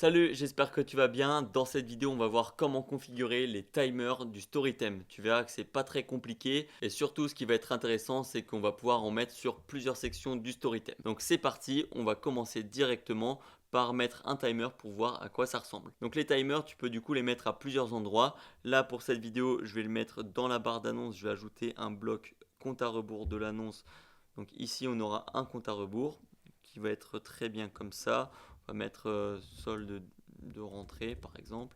Salut, j'espère que tu vas bien. Dans cette vidéo, on va voir comment configurer les timers du Storytime. Tu verras que c'est pas très compliqué et surtout ce qui va être intéressant, c'est qu'on va pouvoir en mettre sur plusieurs sections du Storytime. Donc c'est parti, on va commencer directement par mettre un timer pour voir à quoi ça ressemble. Donc les timers, tu peux du coup les mettre à plusieurs endroits. Là pour cette vidéo, je vais le mettre dans la barre d'annonce, je vais ajouter un bloc compte à rebours de l'annonce. Donc ici, on aura un compte à rebours qui va être très bien comme ça. On va mettre solde de rentrée par exemple.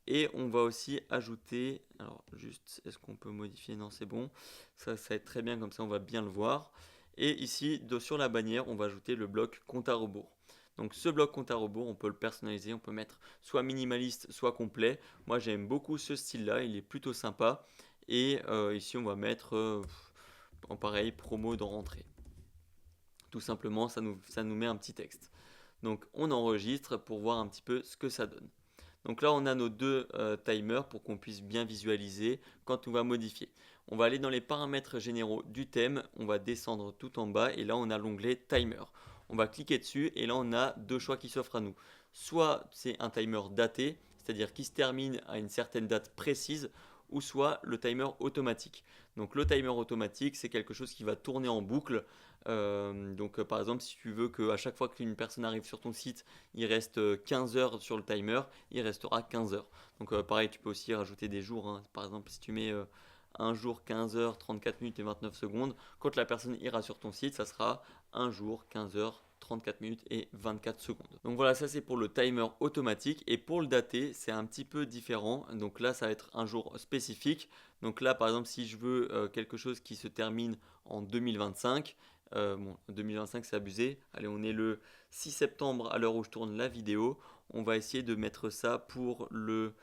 Et on va aussi ajouter, alors juste, est-ce qu'on peut modifier? Non, c'est bon. Ça va être très bien comme ça, on va bien le voir. Et ici, sur la bannière, on va ajouter le bloc compte à rebours. Donc ce bloc compte à rebours, on peut le personnaliser, on peut mettre soit minimaliste, soit complet. Moi j'aime beaucoup ce style-là, il est plutôt sympa. Et ici on va mettre en pareil promo de rentrée. Tout simplement, ça nous met un petit texte. Donc on enregistre pour voir un petit peu ce que ça donne. Donc là on a nos deux timers pour qu'on puisse bien visualiser quand on va modifier. On va aller dans les paramètres généraux du thème, on va descendre tout en bas et là on a l'onglet timer. On va cliquer dessus et là on a deux choix qui s'offrent à nous. Soit c'est un timer daté, c'est-à-dire qui se termine à une certaine date précise, ou soit le timer automatique. Donc le timer automatique, c'est quelque chose qui va tourner en boucle. Donc par exemple, si tu veux qu'à chaque fois qu'une personne arrive sur ton site, il reste 15 heures sur le timer, il restera 15 heures. Donc pareil, tu peux aussi rajouter des jours, hein. Par exemple, si tu mets un jour, 15 heures, 34 minutes et 29 secondes, quand la personne ira sur ton site, ça sera un jour, 15 heures, 34 minutes et 24 secondes. Donc voilà, ça c'est pour le timer automatique. Et pour le daté, c'est un petit peu différent. Donc là, ça va être un jour spécifique. Donc là, par exemple, si je veux quelque chose qui se termine en 2025, bon, 2025 c'est abusé. Allez, on est le 6 septembre à l'heure où je tourne la vidéo. On va essayer de mettre ça pour le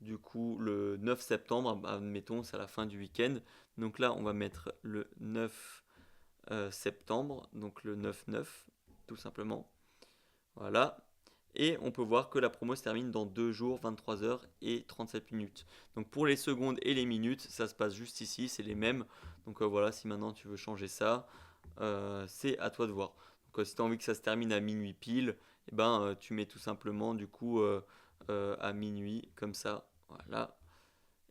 9 septembre. Admettons, c'est à la fin du week-end. Donc là, on va mettre le 9 septembre, donc le 9-9 tout simplement. Voilà. Et on peut voir que la promo se termine dans 2 jours, 23 heures et 37 minutes. Donc pour les secondes et les minutes, ça se passe juste ici, c'est les mêmes. Donc voilà, si maintenant tu veux changer ça, c'est à toi de voir. Donc si tu as envie que ça se termine à minuit pile, eh ben, tu mets tout simplement du coup à minuit, comme ça. Voilà,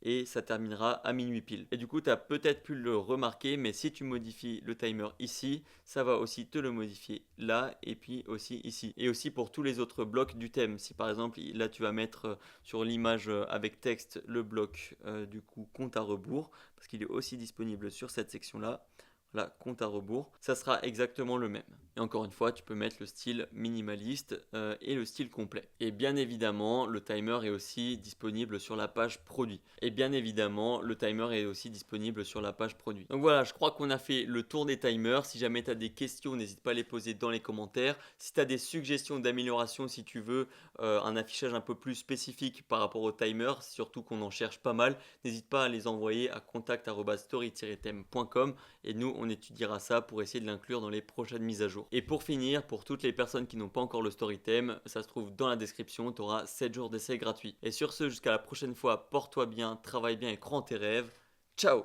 et ça terminera à minuit pile. Et du coup, tu as peut-être pu le remarquer, mais si tu modifies le timer ici, ça va aussi te le modifier là et puis aussi ici. Et aussi pour tous les autres blocs du thème. Si par exemple, là tu vas mettre sur l'image avec texte le bloc du coup compte à rebours, parce qu'il est aussi disponible sur cette section-là. Là, compte à rebours, ça sera exactement le même. Et encore une fois, tu peux mettre le style minimaliste et le style complet. Et bien évidemment, le timer est aussi disponible sur la page produit. Et bien évidemment, le timer est aussi disponible sur la page produit. Donc voilà, je crois qu'on a fait le tour des timers. Si jamais tu as des questions, n'hésite pas à les poser dans les commentaires. Si tu as des suggestions d'amélioration, si tu veux un affichage un peu plus spécifique par rapport au timer, surtout qu'on en cherche pas mal, n'hésite pas à les envoyer à contact@story-theme.com et nous on étudiera ça pour essayer de l'inclure dans les prochaines mises à jour. Et pour finir, pour toutes les personnes qui n'ont pas encore le Storytime, ça se trouve dans la description, tu auras 7 jours d'essai gratuit. Et sur ce, jusqu'à la prochaine fois, porte-toi bien, travaille bien et crois en tes rêves. Ciao!